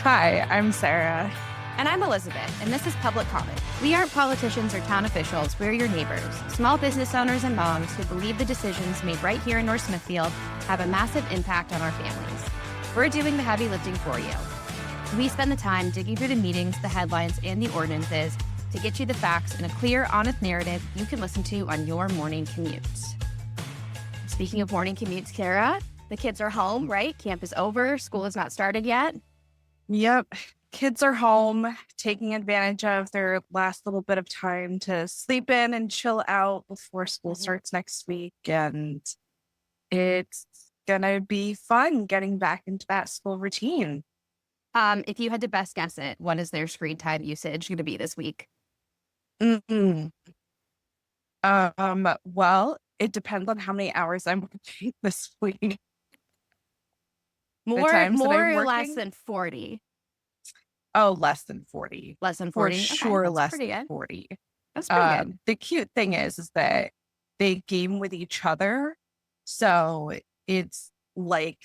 Hi, I'm Sarah. And I'm Elizabeth, and this is Public Comment. We aren't politicians or town officials, we're your neighbors, small business owners and moms who believe the decisions made right here in North Smithfield have a massive impact on our families. We're doing the heavy lifting for you. We spend the time digging through the meetings, the headlines, and the ordinances to get you the facts in a clear, honest narrative you can listen to on your morning commutes. Speaking of morning commutes, Kara, the kids are home, right? Camp is over, school has not started yet. Yep, kids are home, taking advantage of their last little bit of time to sleep in and chill out before school starts next week. And it's gonna be fun getting back into that school routine. If you had to best guess it, what is their screen time usage going to be this week? Mm-hmm. Well, it depends on how many hours I'm working this week. More or less working? than 40? Oh, less than 40. Less than For 40? sure, Okay, less pretty than good. 40. That's pretty good. The cute thing is that they game with each other. So it's like,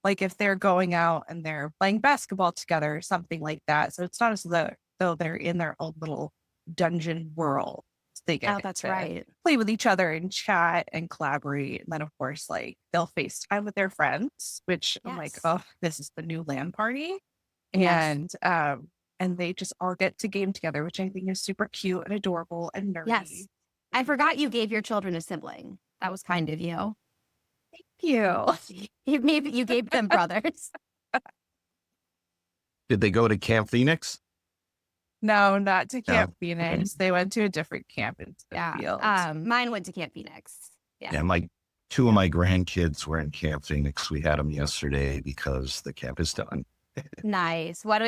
like if they're going out and they're playing basketball together or something like that. So it's not as though they're in their own little dungeon world. They Oh, get that's to right. play with each other and chat and collaborate. And then, of course, like they'll FaceTime with their friends, which I'm like, Yes. oh, this is the new LAN party. Yes. And they just all get to game together, which I think is super cute and adorable and nerdy. Yes. I forgot you gave your children a sibling. That was kind of you. Thank you. You gave them brothers. Did they go to Camp Phoenix? No, not to Camp No. Phoenix. They went to a different camp in Smithfield. Mine went to Camp Phoenix. Yeah, two of my grandkids were in Camp Phoenix. We had them yesterday because the camp is done. Nice. What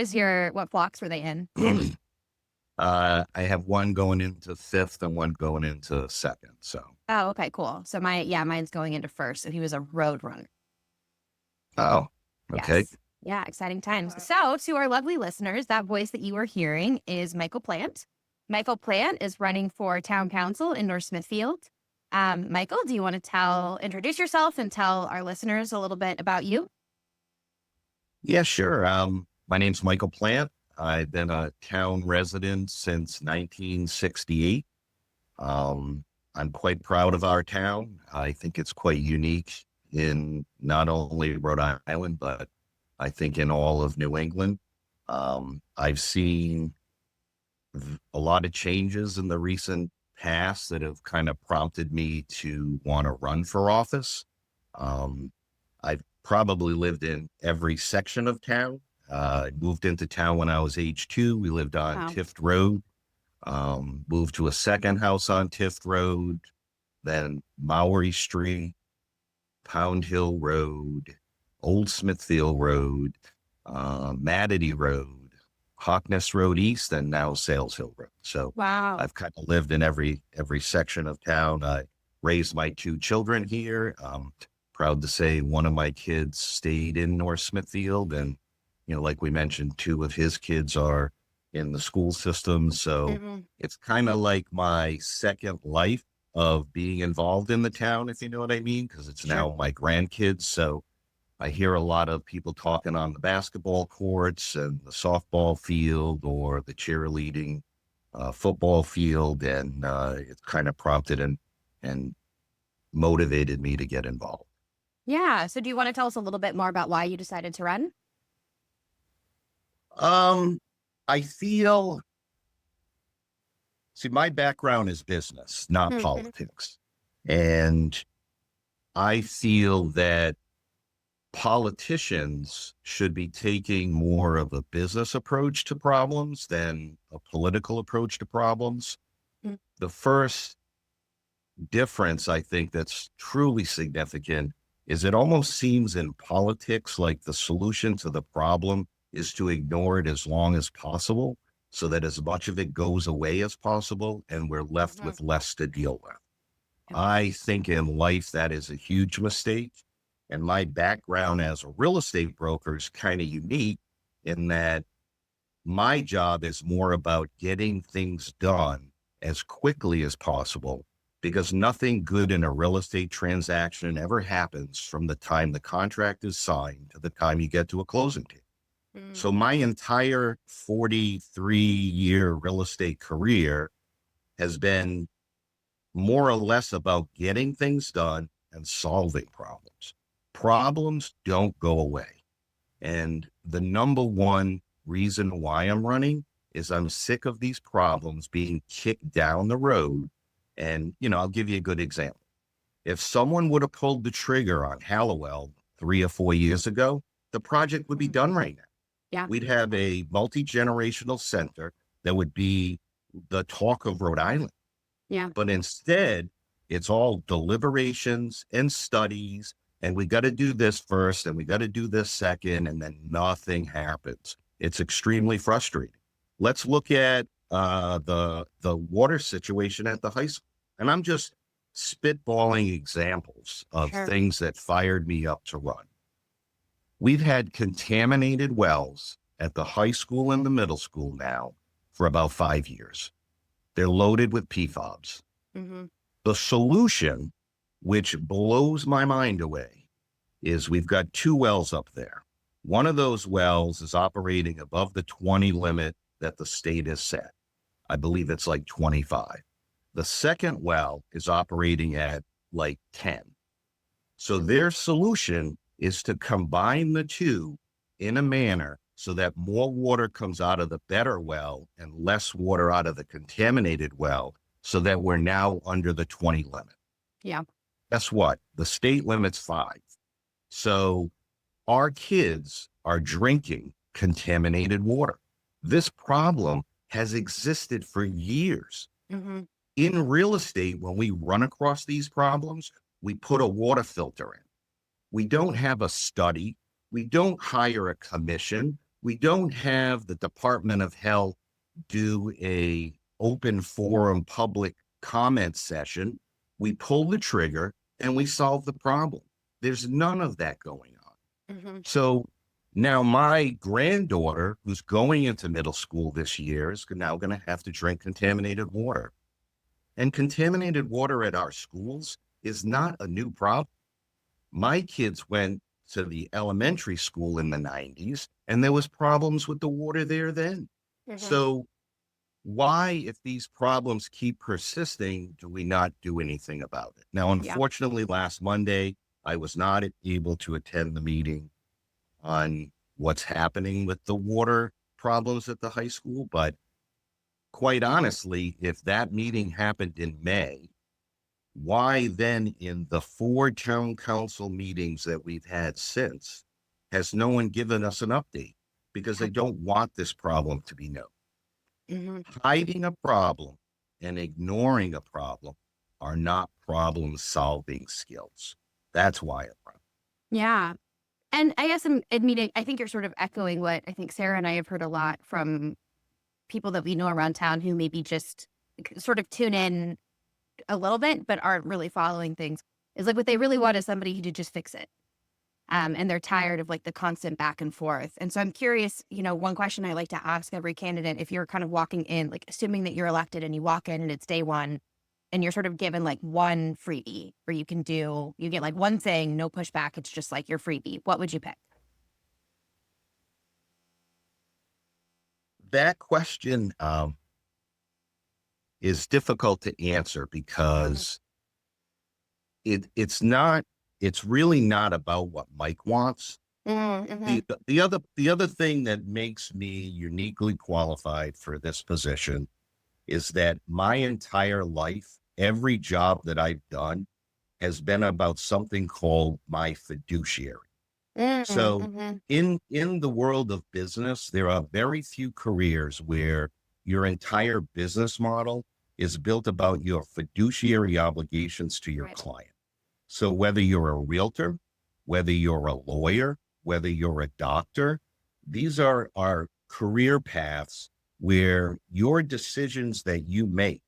flocks were they in? I have one going into 5th and one going into 2nd. So. Oh, okay, cool. So mine's going into 1st. So he was a road runner. Oh, okay. Yes. Yeah, exciting times. So to our lovely listeners, that voice that you are hearing is Michael Plante. Michael Plante is running for town council in North Smithfield. Michael, do you want to introduce yourself and tell our listeners a little bit about you? Yeah, sure. My name's Michael Plante. I've been a town resident since 1968. I'm quite proud of our town. I think it's quite unique in not only Rhode Island, but I think in all of New England. I've seen a lot of changes in the recent past that have kind of prompted me to want to run for office. I've probably lived in every section of town. I moved into town when I was age 2. We lived on Tift Road. Moved to a second house on Tift Road, then Maury Street, Pound Hill Road, Old Smithfield Road, Madity Road, Hawkness Road East, and now Sales Hill Road. So wow. I've kind of lived in every section of town. I raised my 2 children here. Proud to say one of my kids stayed in North Smithfield, and like we mentioned, 2 of his kids are in the school system. So it's kind of like my second life of being involved in the town, if you know what I mean, because it's now my grandkids. So I hear a lot of people talking on the basketball courts and the softball field or the cheerleading football field. And it's kind of prompted and motivated me to get involved. Yeah. So do you want to tell us a little bit more about why you decided to run? I feel, my background is business, not politics. And I feel that politicians should be taking more of a business approach to problems than a political approach to problems. The first difference, I think, that's truly significant is it almost seems in politics like the solution to the problem is to ignore it as long as possible so that as much of it goes away as possible and we're left with less to deal with. I think in life that is a huge mistake. And my background as a real estate broker is kind of unique in that my job is more about getting things done as quickly as possible, because nothing good in a real estate transaction ever happens from the time the contract is signed to the time you get to a closing date. So my entire 43-year real estate career has been more or less about getting things done and solving problems. Problems don't go away. And the number one reason why I'm running is I'm sick of these problems being kicked down the road. And, I'll give you a good example. If someone would have pulled the trigger on Halliwell 3 or 4 years ago, the project would be done right now. Yeah. We'd have a multi-generational center that would be the talk of Rhode Island. Yeah. But instead, it's all deliberations and studies, and we got to do this first, and we got to do this second, and then nothing happens. It's extremely frustrating. Let's look at the water situation at the high school, and I'm just spitballing examples of things that fired me up to run. We've had contaminated wells at the high school and the middle school now for about 5 years. They're loaded with PFOBs. The solution, which blows my mind away, is we've got 2 wells up there. One of those wells is operating above the 20 limit that the state has set. I believe it's like 25. The second well is operating at like 10. So their solution is to combine the 2 in a manner so that more water comes out of the better well and less water out of the contaminated well, so that we're now under the 20 limit. Yeah. Guess what? The state limit's 5. So our kids are drinking contaminated water. This problem has existed for years. In real estate, when we run across these problems, we put a water filter in. We don't have a study. We don't hire a commission. We don't have the Department of Health do a open forum public comment session. We pull the trigger and we solve the problem. There's none of that going on. So now my granddaughter, who's going into middle school this year, is now going to have to drink contaminated water. And contaminated water at our schools is not a new problem. My kids went to the elementary school in the 90s, and there was problems with the water there then. So why, if these problems keep persisting, do we not do anything about it? Now, unfortunately, last Monday, I was not able to attend the meeting on what's happening with the water problems at the high school. But quite honestly, if that meeting happened in May, why then in the 4 town council meetings that we've had since has no one given us an update? Because they don't want this problem to be known. Hiding a problem and ignoring a problem are not problem solving skills. That's why it runs. Yeah. And I guess I'm admitting, I think you're sort of echoing what I think Sarah and I have heard a lot from people that we know around town who maybe just sort of tune in a little bit, but aren't really following things. Is like what they really want is somebody who to just fix it. And they're tired of like the constant back and forth. And so I'm curious, one question I like to ask every candidate, if you're kind of walking in, like assuming that you're elected and you walk in and it's day one and you're sort of given like one freebie where you get like one thing, no pushback. It's just like your freebie. What would you pick? That question is difficult to answer because it's really not about what Mike wants. The other thing that makes me uniquely qualified for this position is that my entire life, every job that I've done has been about something called my fiduciary. So in the world of business, there are very few careers where your entire business model is built about your fiduciary obligations to your client. So whether you're a realtor, whether you're a lawyer, whether you're a doctor, these are career paths where your decisions that you make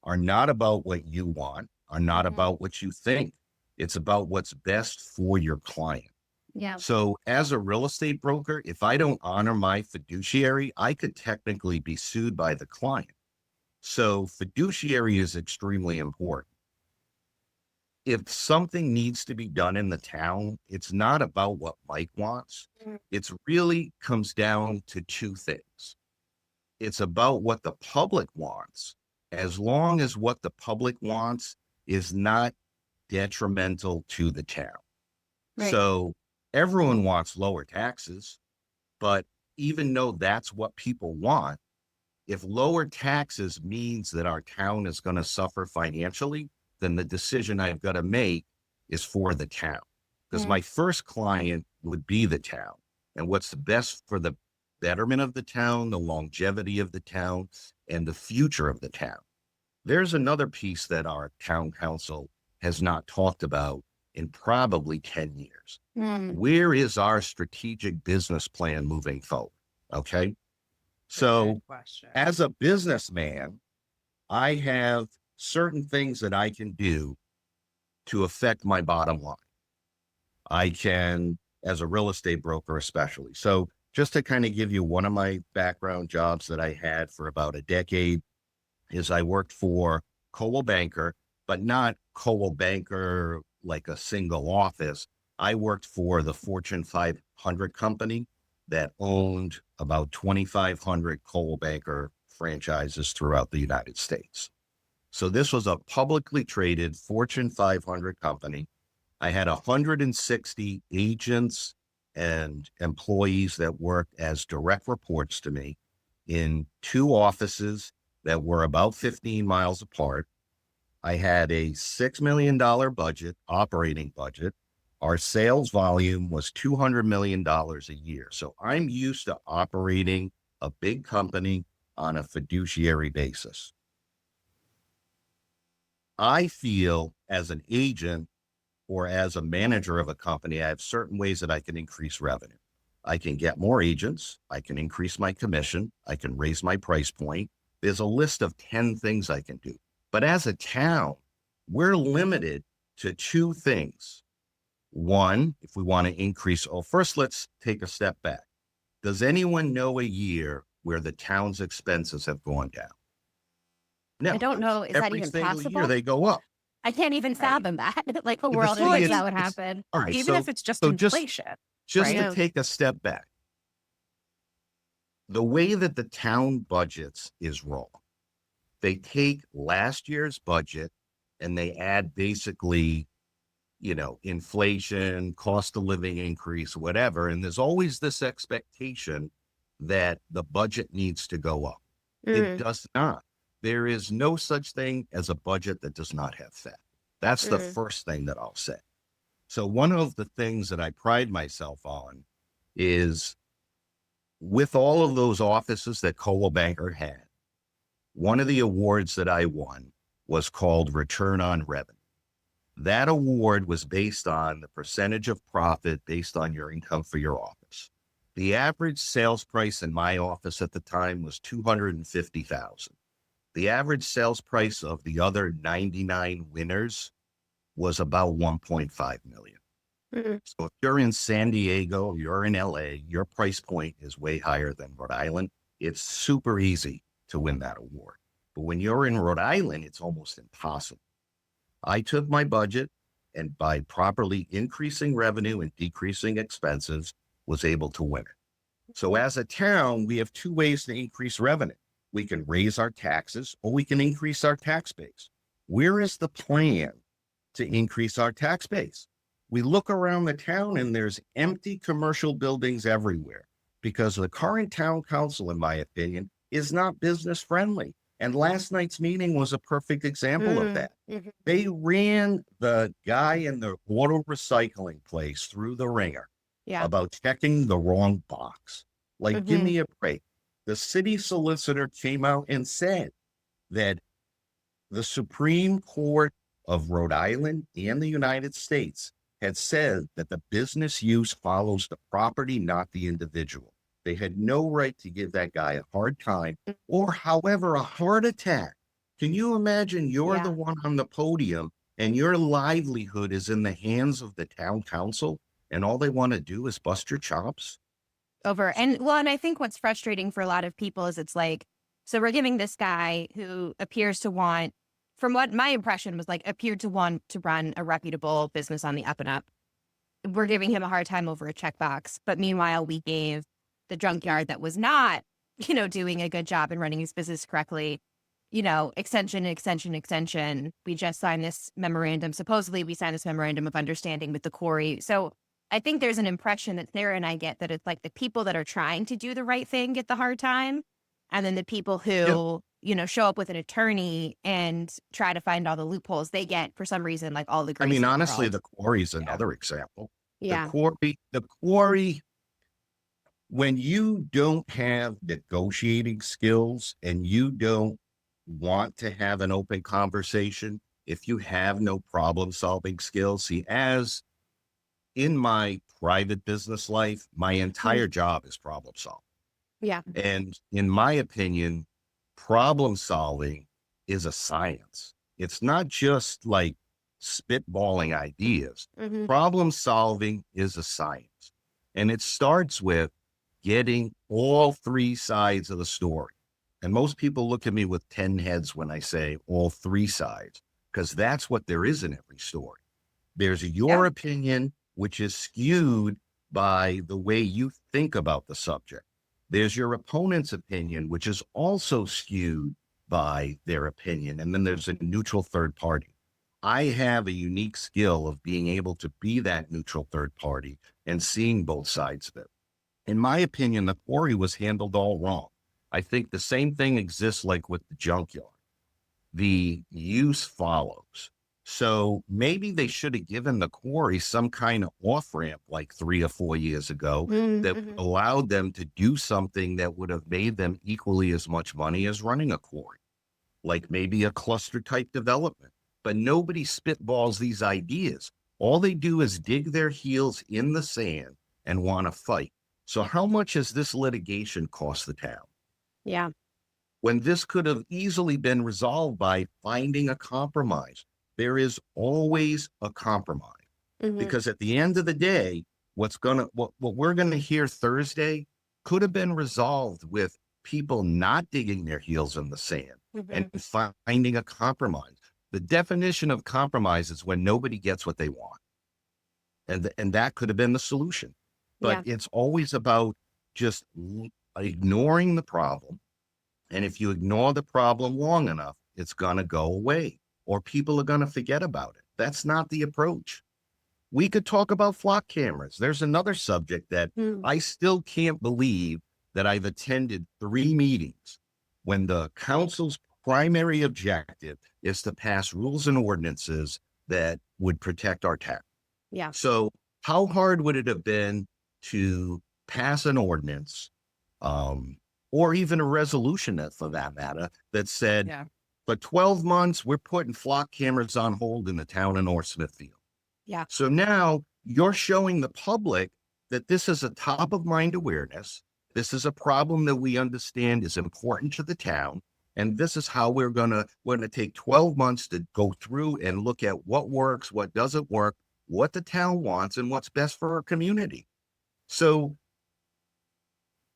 are not about what you want, are not about what you think. It's about what's best for your client. Yeah. So as a real estate broker, if I don't honor my fiduciary, I could technically be sued by the client. So fiduciary is extremely important. if something needs to be done in the town, it's not about what Mike wants. It's really comes down to two things. It's about what the public wants, as long as what the public wants is not detrimental to the town. Right. So everyone wants lower taxes, but even though that's what people want, if lower taxes means that our town is going to suffer financially, then the decision I've got to make is for the town. Because my first client would be the town. And what's the best for the betterment of the town, the longevity of the town, and the future of the town. There's another piece that our town council has not talked about in probably 10 years. Where is our strategic business plan moving forward? Okay. So as a businessman, I have certain things that I can do to affect my bottom line. I can, as a real estate broker, especially. So just to kind of give you one of my background jobs that I had for about a decade is I worked for Coldwell Banker, but not Coldwell Banker like a single office. I worked for the Fortune 500 company that owned about 2,500 Coldwell Banker franchises throughout the United States. So this was a publicly traded Fortune 500 company. I had 160 agents and employees that worked as direct reports to me in two offices that were about 15 miles apart. I had a $6 million budget, operating budget. Our sales volume was $200 million a year. So I'm used to operating a big company on a fiduciary basis. I feel as an agent or as a manager of a company, I have certain ways that I can increase revenue. I can get more agents. I can increase my commission. I can raise my price point. There's a list of 10 things I can do. But as a town, we're limited to two things. One, if we want to increase, first, let's take a step back. Does anyone know a year where the town's expenses have gone down? No. I don't know. Is that Every even single possible? year they go up. I can't even fathom that. Like a The world in thing which is, that would happen. All right, Even if it's just so inflation. just right? to take a step back, the way that the town budgets is wrong. They take last year's budget and they add basically, inflation, cost of living increase, whatever. And there's always this expectation that the budget needs to go up. It does not. There is no such thing as a budget that does not have fat. That's the first thing that I'll say. So one of the things that I pride myself on is with all of those offices that Coldwell Banker had, one of the awards that I won was called Return on Revenue. That award was based on the percentage of profit based on your income for your office. The average sales price in my office at the time was $250,000. The average sales price of the other 99 winners was about 1.5 million. So if you're in San Diego, you're in LA, your price point is way higher than Rhode Island. It's super easy to win that award. But when you're in Rhode Island, it's almost impossible. I took my budget and by properly increasing revenue and decreasing expenses, was able to win it. So as a town, we have two ways to increase revenue. We can raise our taxes or we can increase our tax base. Where is the plan to increase our tax base? We look around the town and there's empty commercial buildings everywhere because the current town council, in my opinion, is not business friendly. And last night's meeting was a perfect example of that. They ran the guy in the auto recycling place through the ringer about checking the wrong box. Like, give me a break. The city solicitor came out and said that the Supreme Court of Rhode Island and the United States had said that the business use follows the property, not the individual. They had no right to give that guy a hard time or, however, a heart attack. Can you imagine you're the one on the podium and your livelihood is in the hands of the town council and all they want to do is bust your chops? And I think what's frustrating for a lot of people is it's like, so we're giving this guy who appears to want from what my impression was like, appeared to want to run a reputable business on the up and up. We're giving him a hard time over a checkbox. But meanwhile, we gave the junkyard that was not, doing a good job in running his business correctly, extension. We just signed this memorandum. Supposedly we signed this memorandum of understanding with the quarry. So I think there's an impression that Sarah and I get that it's like the people that are trying to do the right thing get the hard time. And then the people who, show up with an attorney and try to find all the loopholes, they get, for some reason, like all the grace. I mean, in the honestly, world. the quarry is another example. Yeah. The quarry, when you don't have negotiating skills and you don't want to have an open conversation, if you have no problem solving skills, see, as in my private business life, my entire job is problem solving. Yeah. And in my opinion, problem solving is a science. It's not just like spitballing ideas. Mm-hmm. Problem solving is a science. And it starts with getting all three sides of the story. And most people look at me with 10 heads when I say all three sides, because that's what there is in every story. There's your opinion, which is skewed by the way you think about the subject. There's your opponent's opinion, which is also skewed by their opinion. And then there's a neutral third party. I have a unique skill of being able to be that neutral third party and seeing both sides of it. In my opinion, the quarry was handled all wrong. I think the same thing exists like with the junkyard. The use follows. So maybe they should have given the quarry some kind of off-ramp like 3 or 4 years ago that allowed them to do something that would have made them equally as much money as running a quarry, like maybe a cluster type development. But nobody spitballs these ideas. All they do is dig their heels in the sand and want to fight. So how much has this litigation cost the town? Yeah. When this could have easily been resolved by finding a compromise. There is always a compromise because at the end of the day, what we're going to hear Thursday could have been resolved with people not digging their heels in the sand and finding a compromise. The definition of compromise is when nobody gets what they want. And that could have been the solution. But it's always about just ignoring the problem. And if you ignore the problem long enough, it's going to go away. Or people are going to forget about it. That's not the approach. We could talk about flock cameras. There's another subject that I still can't believe that I've attended 3 meetings when the council's primary objective is to pass rules and ordinances that would protect our town. Yeah. So how hard would it have been to pass an ordinance or even a resolution that, for that matter, that said, for 12 months, we're putting flock cameras on hold in the town of North Smithfield. Yeah. So now you're showing the public that this is a top of mind awareness. This is a problem that we understand is important to the town. And this is how we're going to take 12 months to go through and look at what works, what doesn't work, what the town wants, and what's best for our community. So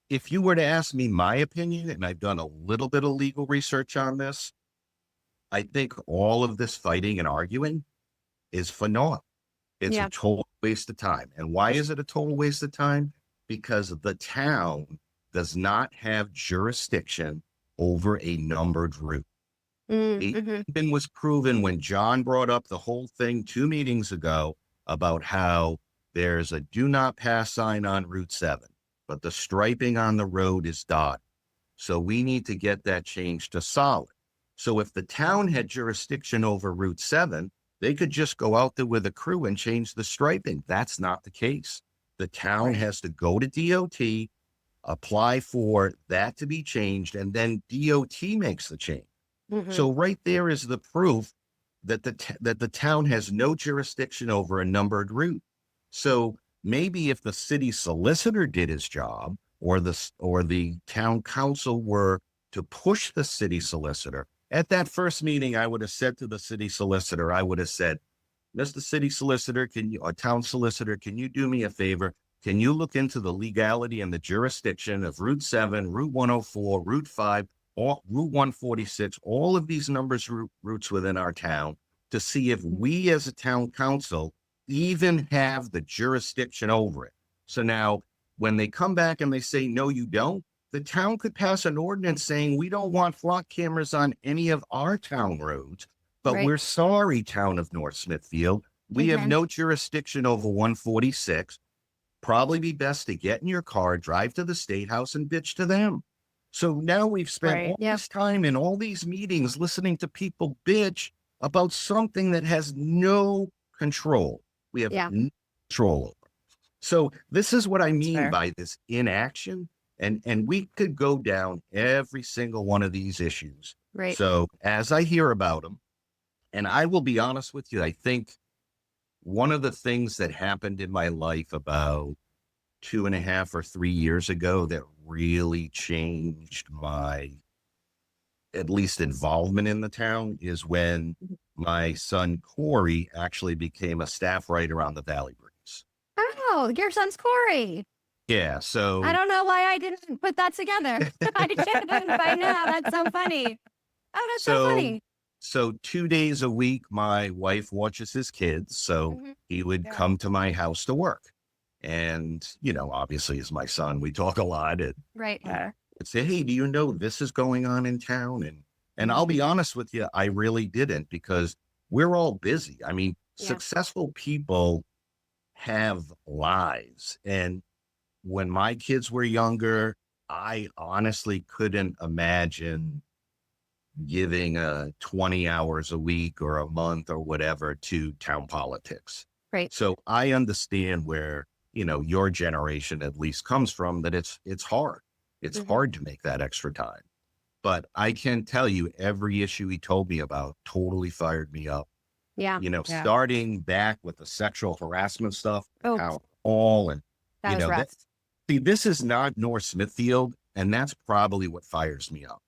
if you were to ask me my opinion, and I've done a little bit of legal research on this, I think all of this fighting and arguing is for naught. It's a total waste of time. And why is it a total waste of time? Because the town does not have jurisdiction over a numbered route. It even was proven when John brought up the whole thing 2 meetings ago about how there's a do not pass sign on Route 7, but the striping on the road is dotted. So we need to get that changed to solid. So if the town had jurisdiction over Route 7, they could just go out there with a crew and change the striping. That's not the case. The town has to go to DOT, apply for that to be changed, and then DOT makes the change. So right there is the proof that the town has no jurisdiction over a numbered route. So maybe if the city solicitor did his job, or the town council were to push the city solicitor, at that first meeting, I would have said to the city solicitor, I would have said, Mr. City Solicitor, or Town Solicitor, can you do me a favor? Can you look into the legality and the jurisdiction of Route 7, Route 104, Route 5, all Route 146, all of these numbers routes within our town to see if we as a town council even have the jurisdiction over it. So now when they come back and they say, no, you don't, the town could pass an ordinance saying we don't want flock cameras on any of our town roads, but Right. we're sorry, town of North Smithfield. We have no jurisdiction over 146. Probably be best to get in your car, drive to the State House and bitch to them. So now we've spent Right. all this time in all these meetings listening to people bitch about something that has no control. We have no control over. So this is what I mean fair. by this inaction. And we could go down every single one of these issues. Right. So as I hear about them, and I will be honest with you, I think one of the things that happened in my life about 2.5 or 3 years ago that really changed my, at least, involvement in the town is when my son Corey actually became a staff writer on the Valley Breeze. Oh, your son's Corey. Yeah, so I don't know why I didn't put that together. I should have by now. That's so funny. Oh, that's so funny. So 2 days a week, my wife watches his kids. So he would come to my house to work. And, obviously as my son, we talk a lot. And Right. I'd say, hey, do you know this is going on in town? And I'll be honest with you, I really didn't, because we're all busy. I mean, successful people have lives. And when my kids were younger, I honestly couldn't imagine giving 20 hours a week or a month or whatever to town politics. Right. So I understand where, your generation at least comes from, that it's hard. It's hard to make that extra time. But I can tell you every issue he told me about totally fired me up. Yeah. Starting back with the sexual harassment stuff, Oh, all and that was rough. see, this is not North Smithfield, and that's probably what fires me up.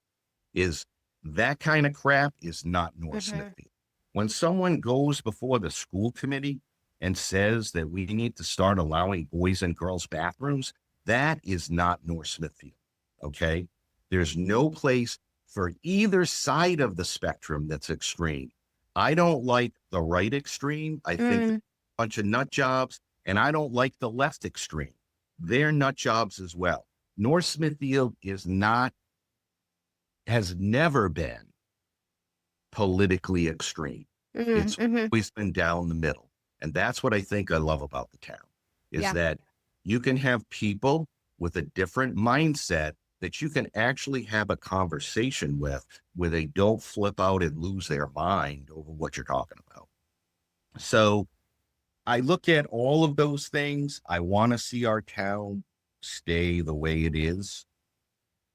Is that kind of crap is not North Smithfield. When someone goes before the school committee and says that we need to start allowing boys and girls bathrooms, that is not North Smithfield. Okay. There's no place for either side of the spectrum that's extreme. I don't like the right extreme. I think they're a bunch of nut jobs, and I don't like the left extreme. They're nut jobs as well. North Smithfield has never been politically extreme. It's always been down the middle. And that's what I think I love about the town, is that you can have people with a different mindset that you can actually have a conversation with, where they don't flip out and lose their mind over what you're talking about. So I look at all of those things. I want to see our town stay the way it is.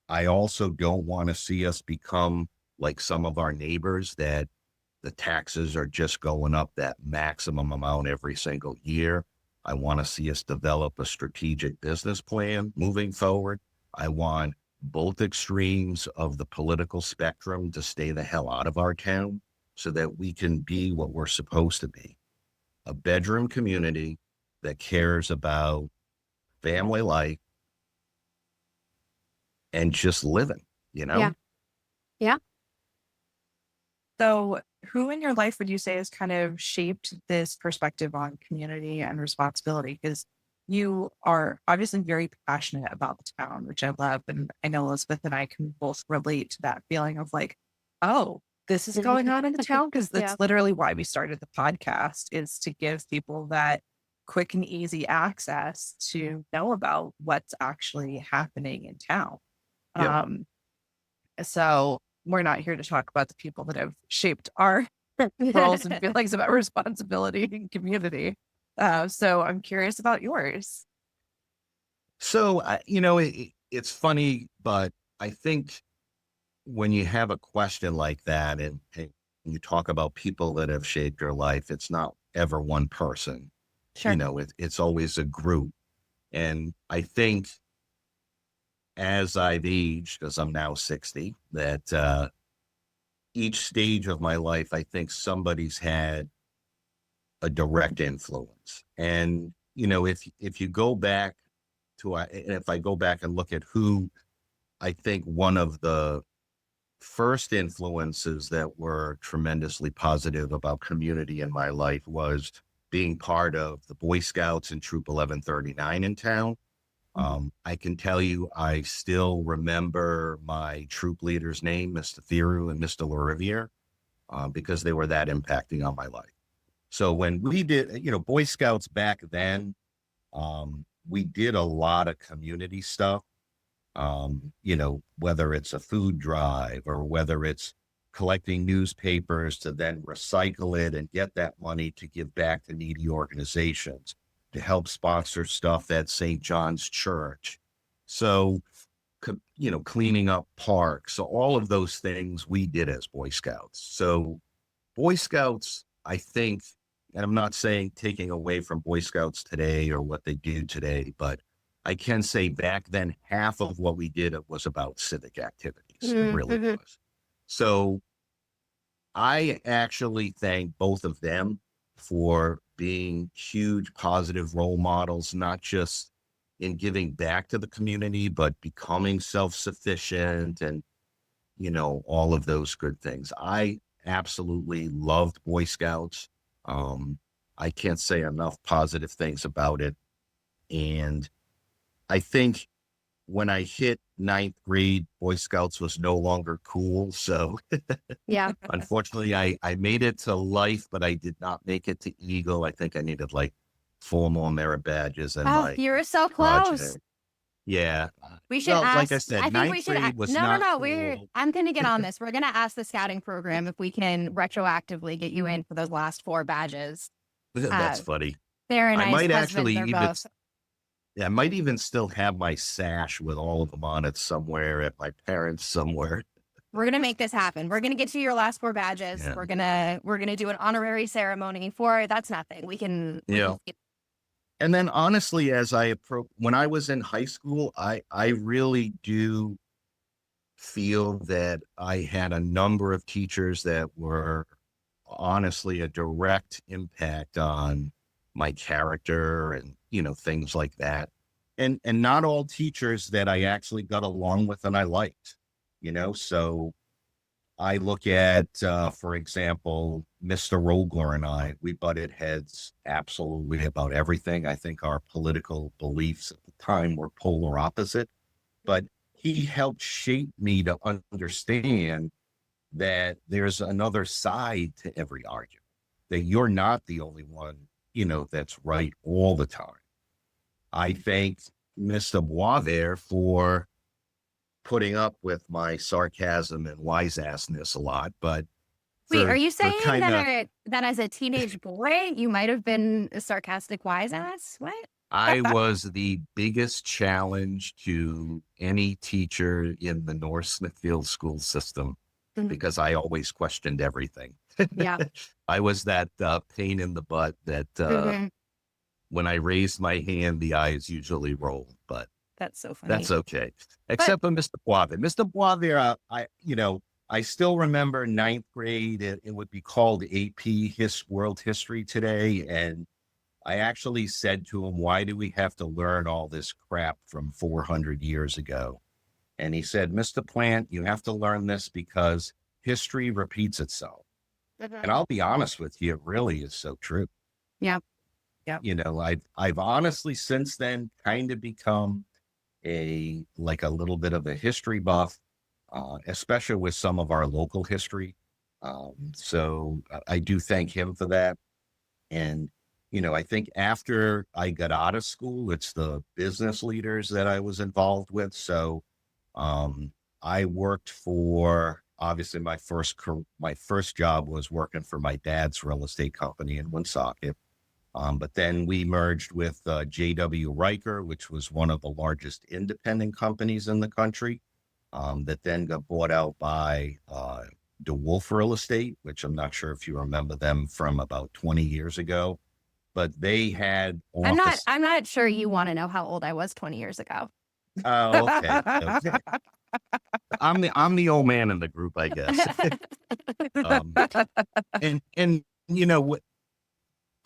I also don't want to see us become like some of our neighbors, that the taxes are just going up that maximum amount every single year. I want to see us develop a strategic business plan moving forward. I want both extremes of the political spectrum to stay the hell out of our town, so that we can be what we're supposed to be, a bedroom community that cares about family life and just living, Yeah. So who in your life would you say has kind of shaped this perspective on community and responsibility? Because you are obviously very passionate about the town, which I love. And I know Elizabeth and I can both relate to that feeling of like, oh, this is going on in the town. Because that's literally why we started the podcast, is to give people that quick and easy access to know about what's actually happening in town. So we're not here to talk about the people that have shaped our roles and feelings about responsibility and community. So I'm curious about yours. So, it's funny, but I think when you have a question like that, and you talk about people that have shaped your life, it's not ever one person. Sure. It's always a group. And I think as I've aged, because I'm now 60, that each stage of my life, I think somebody's had a direct influence. And, if you go back to, if I go back and look at who I think one of the first influences that were tremendously positive about community in my life was being part of the Boy Scouts and Troop 1139 in town. I can tell you, I still remember my troop leader's name, Mr. Theroux and Mr. Lariviere, because they were that impacting on my life. So when we did, Boy Scouts back then, we did a lot of community stuff, whether it's a food drive or whether it's collecting newspapers to then recycle it and get that money to give back to needy organizations, to help sponsor stuff at St. John's Church. So, cleaning up parks. So all of those things we did as Boy Scouts. So Boy Scouts, I think, and I'm not saying taking away from Boy Scouts today or what they do today, but I can say back then, half of what we did was about civic activities. It really was. So I actually thank both of them for being huge positive role models, not just in giving back to the community, but becoming self-sufficient and, all of those good things. I absolutely loved Boy Scouts. I can't say enough positive things about it. And I think when I hit ninth grade, Boy Scouts was no longer cool. So Yeah. unfortunately, I made it to life, but I did not make it to Eagle. I think I needed like 4 more merit badges and Oh, you were so close. project. Yeah. We should Well, ask. like I said, I think ninth we should. grade was No, not no. cool. I'm going to get on this. We're going to ask the scouting program if we can retroactively get you in for those last 4 badges. That's funny. Very nice. I might husbands actually are even, both. I might even still have my sash with all of them on it somewhere at my parents' somewhere. We're gonna make this happen. We're gonna get you your last 4 badges. Yeah. We're gonna do an honorary ceremony for that's nothing. We can. And then honestly, when I was in high school, I really do feel that I had a number of teachers that were honestly a direct impact on my character and, things like that. And not all teachers that I actually got along with and I liked, so I look at, for example, Mr. Rogler and I, we butted heads absolutely about everything. I think our political beliefs at the time were polar opposite, but he helped shape me to understand that there's another side to every argument, that you're not the only one, that's right all the time. I thank Mr. Boisvert for putting up with my sarcasm and wise-assness a lot, but Wait, are you saying kinda, that as a teenage boy you might have been a sarcastic wise ass? What? I was the biggest challenge to any teacher in the North Smithfield school system because I always questioned everything. Yeah. I was that pain in the butt that when I raised my hand, the eyes usually rolled, but That's so funny. that's okay. Except for Mr. Boisvert. Mr. Boisvert, I still remember ninth grade. It would be called AP World History today. And I actually said to him, why do we have to learn all this crap from 400 years ago? And he said, Mr. Plant, you have to learn this because history repeats itself. And I'll be honest with you, it really is so true. Yeah. I've honestly since then kind of become a little bit of a history buff, especially with some of our local history. So I do thank him for that. And, I think after I got out of school, it's the business leaders that I was involved with. So I worked for, obviously my first job was working for my dad's real estate company in Woonsocket. But then we merged with J.W. Riker, which was one of the largest independent companies in the country, that then got bought out by DeWolf Real Estate, which I'm not sure if you remember them from about 20 years ago. But they had I'm not sure you want to know how old I was 20 years ago. Oh, okay. I'm the old man in the group, I guess. And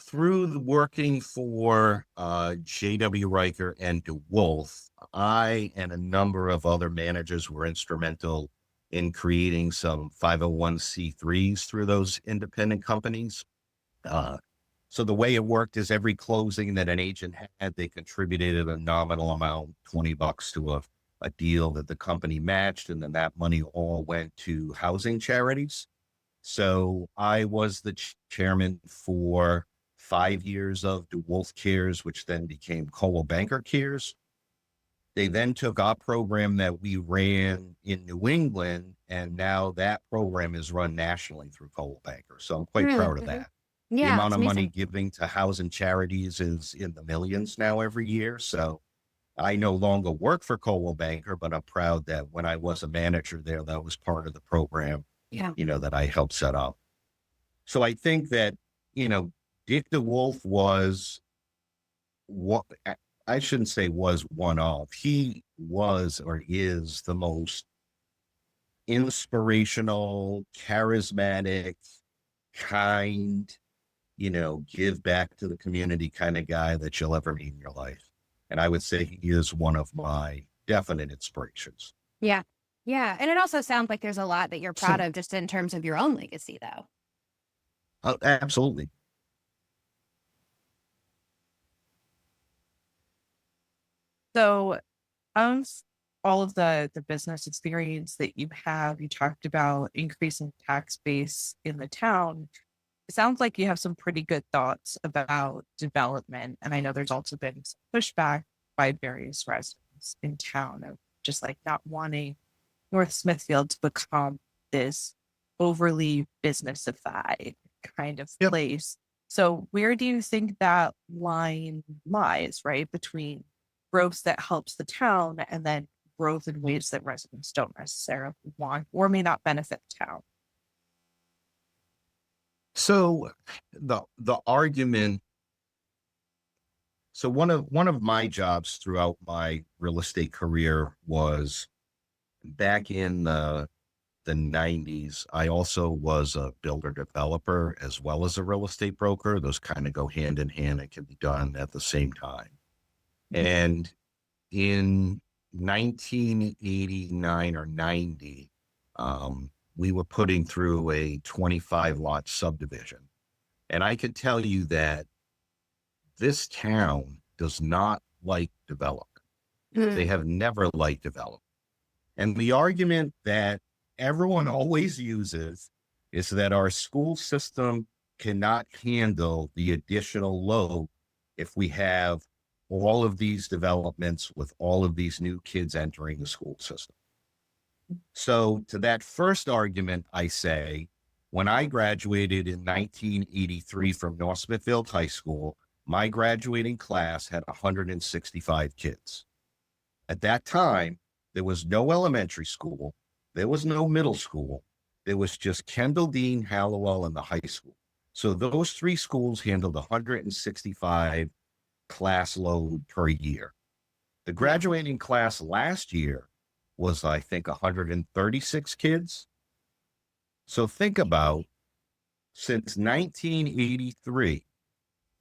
through working for J.W. Riker and DeWolf, I and a number of other managers were instrumental in creating some 501c3s through those independent companies. So the way it worked is every closing that an agent had, they contributed a nominal amount, $20 to a deal that the company matched. And then that money all went to housing charities. So I was the chairman for 5 years of DeWolf Cares, which then became Coldwell Banker Cares. They then took our program that we ran in New England, and now that program is run nationally through Coldwell Banker. So I'm quite proud of that. The Yeah, amount it's of money amazing. giving to housing charities is in the millions now every year. So I no longer work for Coldwell Banker, but I'm proud that when I was a manager there, that was part of the program, Yeah. that I helped set up. So I think that, Dick DeWolf was what I shouldn't say was one of, he was or is the most inspirational, charismatic, kind, give back to the community kind of guy that you'll ever meet in your life. And I would say he is one of my definite inspirations. Yeah. Yeah. And it also sounds like there's a lot that you're proud So, of just in terms of your own legacy, though. absolutely. So, of all of the business experience that you have, you talked about increasing tax base in the town. It sounds like you have some pretty good thoughts about development. And I know there's also been some pushback by various residents in town of just like not wanting North Smithfield to become this overly businessified kind of Yep. place. So where do you think that line lies, right? Between growth that helps the town and then growth in ways that residents don't necessarily want or may not benefit the town. So the argument. So one of my jobs throughout my real estate career was back in the 90s. I also was a builder developer as well as a real estate broker. Those kind of go hand in hand. It can be done at the same time. And in 1989 or 90, we were putting through a 25 lot subdivision. And I can tell you that this town does not like development. They have never liked development. And the argument that everyone always uses is that our school system cannot handle the additional load if we have all of these developments with all of these new kids entering the school system. So to that first argument, I say, when I graduated in 1983 from North Smithfield High School, my graduating class had 165 kids. At that time, there was no elementary school. There was no middle school. There was just Kendall, Dean, Halliwell, and the high school. So those three schools handled 165 class load per year. The graduating class last year was, I think, 136 kids. So think about, since 1983,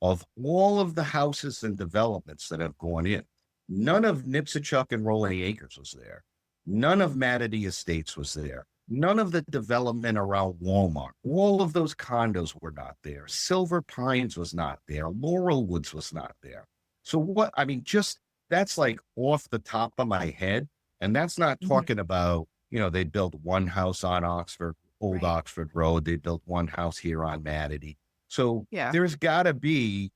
of all of the houses and developments that have gone in, none of Nipsachuk and Rolling Acres was there. None of Matity Estates was there. None of the development around Walmart. All of those condos were not there. Silver Pines was not there. Laurel Woods was not there. So just that's like off the top of my head. And that's not talking about, they built one house on Old Oxford Road. They built one house here on Matity. So there's got to be,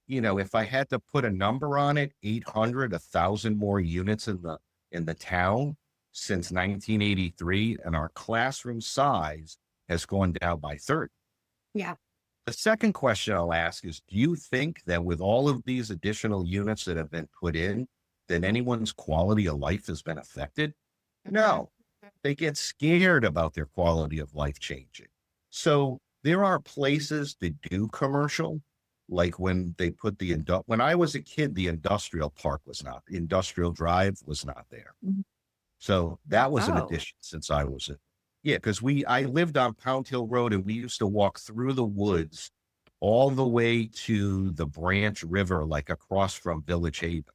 if I had to put a number on it, 800, 1,000 more units in the town since 1983, and our classroom size has gone down by 30. Yeah. The second question I'll ask is, do you think that with all of these additional units that have been put in, that anyone's quality of life has been affected? No, they get scared about their quality of life changing. So there are places that do commercial, like when they put when I was a kid, the industrial park was not, Industrial Drive was not there. So that was an addition since I was because I lived on Pound Hill Road, and we used to walk through the woods all the way to the Branch River, like across from Village Haven,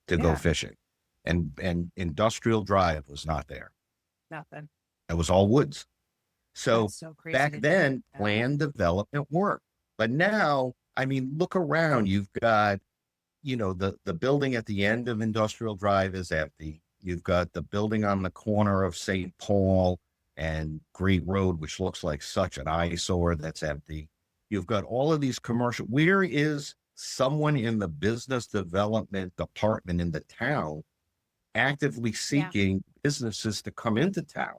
to go fishing. And Industrial Drive was not there. Nothing. That was all woods. So That's so crazy back to think. then, land development worked. But now, I mean, look around. You've got, the building at the end of Industrial Drive is empty. You've got the building on the corner of St. Paul and Great Road, which looks like such an eyesore, that's empty. You've got all of these commercial. Where is someone in the business development department in the town actively seeking businesses to come into town?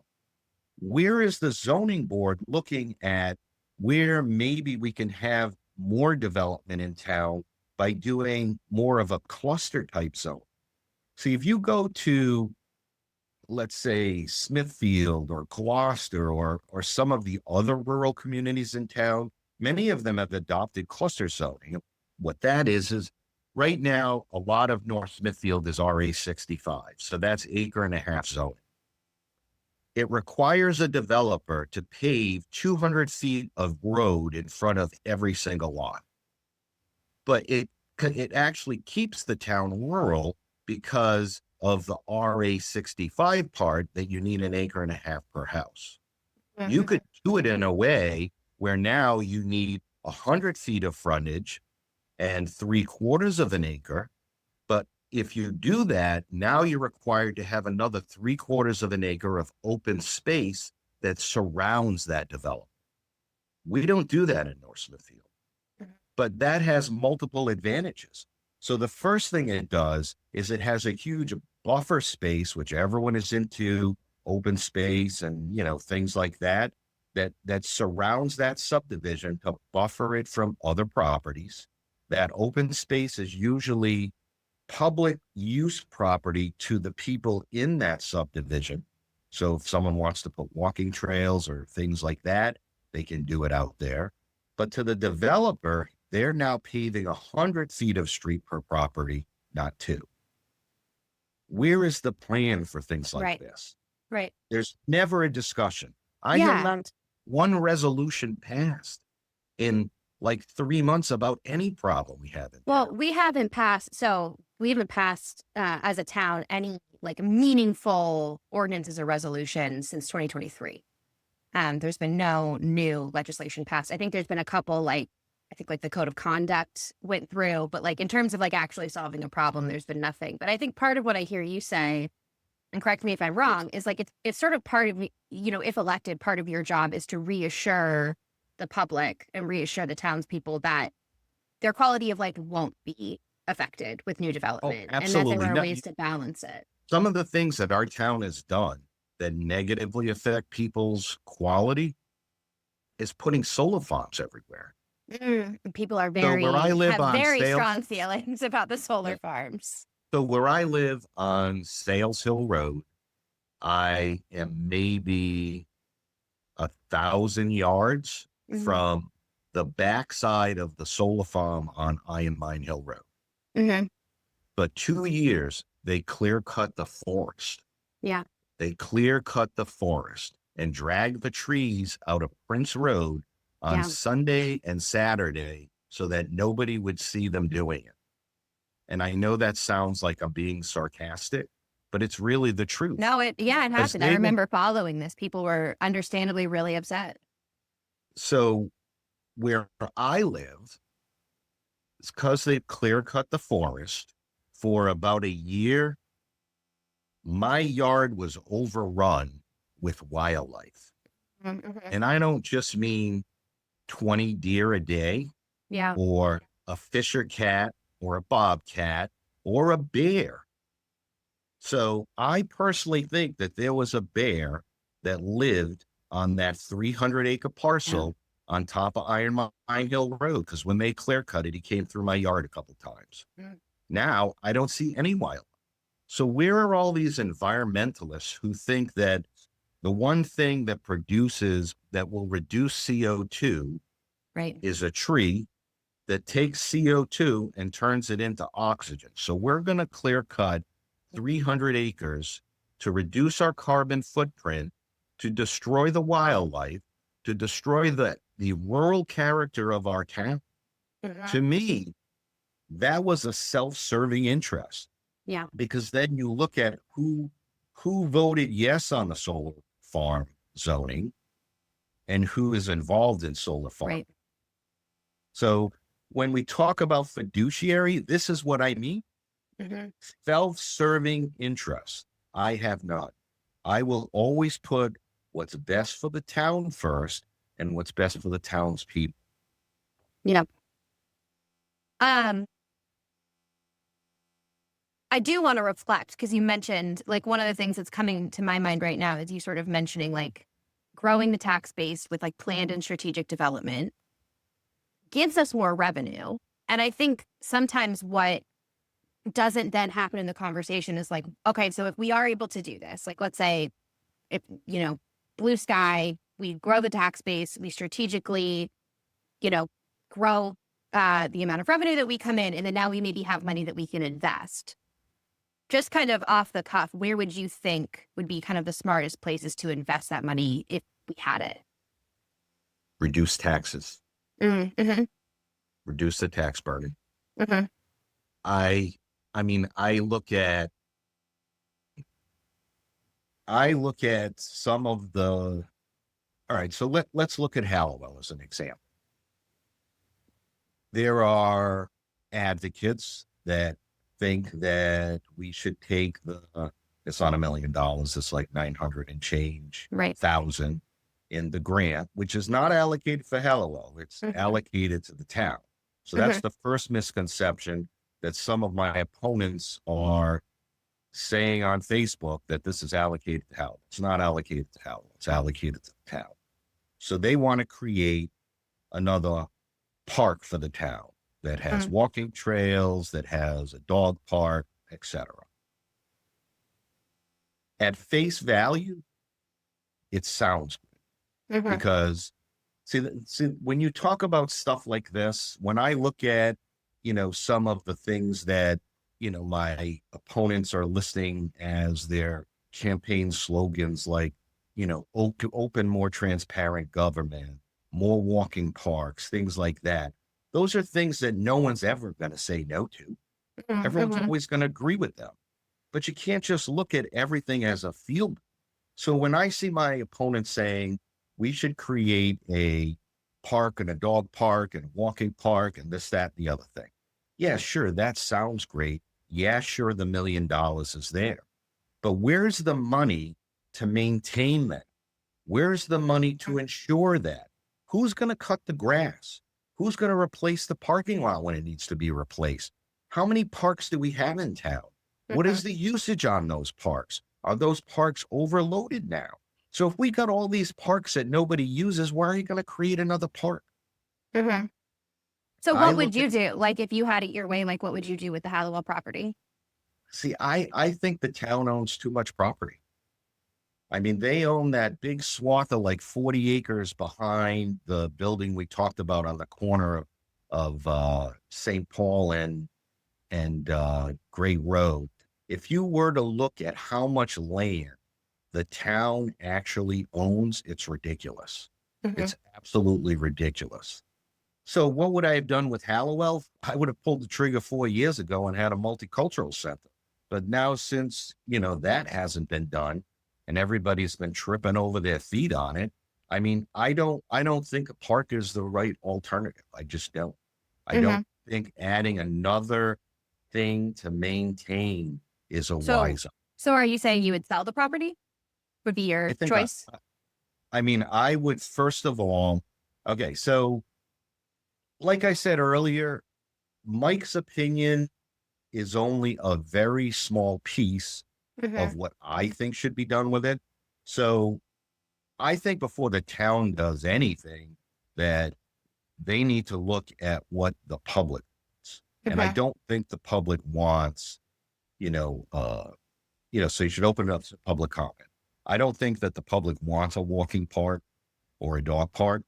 Where is the zoning board looking at where maybe we can have more development in town by doing more of a cluster type zone? See, if you go to, let's say, Smithfield or Gloucester or some of the other rural communities in town, many of them have adopted cluster zoning. What that is right now, a lot of North Smithfield is RA 65. So that's acre and a half zoning. It requires a developer to pave 200 feet of road in front of every single lot. But it actually keeps the town rural because of the RA 65 part that you need an acre and a half per house. You could do it in a way where now you need 100 feet of frontage and 3/4 of an acre. But if you do that, now you're required to have another 3/4 of an acre of open space that surrounds that development. We don't do that in North Smithfield, but that has multiple advantages. So the first thing it does is it has a huge buffer space, which everyone is into, open space and, things like that, that surrounds that subdivision to buffer it from other properties. That open space is usually public use property to the people in that subdivision. So if someone wants to put walking trails or things like that, they can do it out there. But to the developer, they're now paving 100 feet of street per property, not 2. Where is the plan for things like this? Right. There's never a discussion. I have not one resolution passed in like 3 months about any problem we have. We haven't passed. So we haven't passed as a town any like meaningful ordinances or resolutions since 2023. There's been no new legislation passed. I think there's been a couple, like the code of conduct went through, but like in terms of like actually solving a problem, there's been nothing. But I think part of what I hear you say, and correct me if I'm wrong, is like it's sort of part of, if elected, part of your job is to reassure the public and reassure the townspeople that their quality of life won't be affected with new development, and that there are ways to balance it. Some of the things that our town has done that negatively affect people's quality is putting solar farms everywhere. People are strong feelings about the solar farms. So where I live on Sales Hill Road, I am maybe 1,000 yards from the backside of the solar farm on Iron Mine Hill Road. But 2 years, they clear cut the forest. Yeah. They clear cut the forest and drag the trees out of Prince Road on Sunday and Saturday so that nobody would see them doing it. And I know that sounds like I'm being sarcastic, but it's really the truth. No, it happened. I remember following this. People were understandably really upset. So where I live, it's because they've clear cut the forest for about a year. My yard was overrun with wildlife. And I don't just mean 20 deer a day, or a fisher cat or a bobcat or a bear. So I personally think that there was a bear that lived on that 300-acre parcel on top of Iron Mine Hill Road, because when they clear cut it, he came through my yard a couple times. Now I don't see any wildlife. So where are all these environmentalists who think that the one thing that will reduce CO2 is a tree that takes CO2 and turns it into oxygen? So we're going to clear cut 300 acres to reduce our carbon footprint, to destroy the wildlife, to destroy the rural character of our town. To me, that was a self-serving interest. Because then you look at who voted yes on the solar farm zoning and who is involved in solar farm. Right. So when we talk about fiduciary, this is what I mean. Mm-hmm. Self-serving interest. I have none. I will always put what's best for the town first and what's best for the town's people. Yeah. I do want to reflect because you mentioned, like, one of the things that's coming to my mind right now is you sort of mentioning, like, growing the tax base with, like, planned and strategic development gives us more revenue. And I think sometimes what doesn't then happen in the conversation is like, okay, so if we are able to do this, like, let's say if, blue sky, we grow the tax base, we strategically, grow the amount of revenue that we come in, and then now we maybe have money that we can invest. Just kind of off the cuff, where would you think would be kind of the smartest places to invest that money if we had it? Reduce taxes. Mm-hmm. Reduce the tax burden. Mm-hmm. I mean, I look at some of the, all right, so let's look at Halliwell as an example. There are advocates that think that we should take it's not $1 million, it's like 900 and change Right. thousand in the grant, which is not allocated for Halliwell. It's allocated to the town. So that's the first misconception that some of my opponents are saying on Facebook, that this is allocated to Halliwell. It's not allocated to Halliwell. It's allocated to the town. So they want to create another park for the town that has walking trails, that has a dog park, etc. At face value, it sounds good because see, when you talk about stuff like this, when I look at, some of the things that, my opponents are listing as their campaign slogans, like, open, more transparent government, more walking parks, things like that. Those are things that no one's ever going to say no to. Everyone's always going to agree with them. But you can't just look at everything as a field. So when I see my opponents saying we should create a park and a dog park and a walking park and this, that, and the other thing. Yeah, sure, that sounds great. Yeah, sure, the $1 million is there. But where's the money to maintain that? Where's the money to ensure that? Who's going to cut the grass? Who's going to replace the parking lot when it needs to be replaced? How many parks do we have in town? What is the usage on those parks? Are those parks overloaded now? So if we got all these parks that nobody uses, why are you going to create another park? So what would you do? Like, if you had it your way, like, what would you do with the Halliwell property? See, I think the town owns too much property. I mean, they own that big swath of like 40 acres behind the building we talked about on the corner of St. Paul and Gray Road. If you were to look at how much land the town actually owns, it's ridiculous. It's absolutely ridiculous. So what would I have done with Halliwell? I would have pulled the trigger 4 years ago and had a multicultural center. But now, since, that hasn't been done and everybody's been tripping over their feet on it, I mean, I don't think a park is the right alternative. I just don't. I don't think adding another thing to maintain is a wise. So are you saying you would sell the property? Would be your choice? I would, first of all, okay, so like I said earlier, Mike's opinion is only a very small piece of what I think should be done with it. So I think before the town does anything, that they need to look at what the public wants. And I don't think the public wants, so you should open it up to public comment. I don't think that the public wants a walking park or a dog park.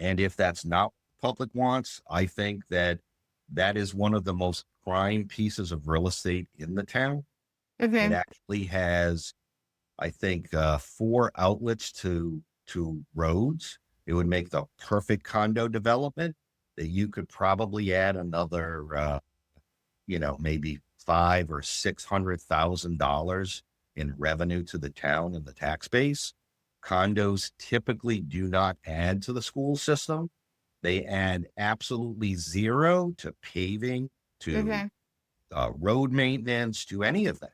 And if that's not what the public wants, I think that that is one of the most prime pieces of real estate in the town. It actually has, I think, 4 outlets to roads. It would make the perfect condo development that you could probably add another, maybe $500,000 or $600,000 in revenue to the town and the tax base. condos typically do not add to the school system. They add absolutely zero to paving, to road maintenance, to any of that.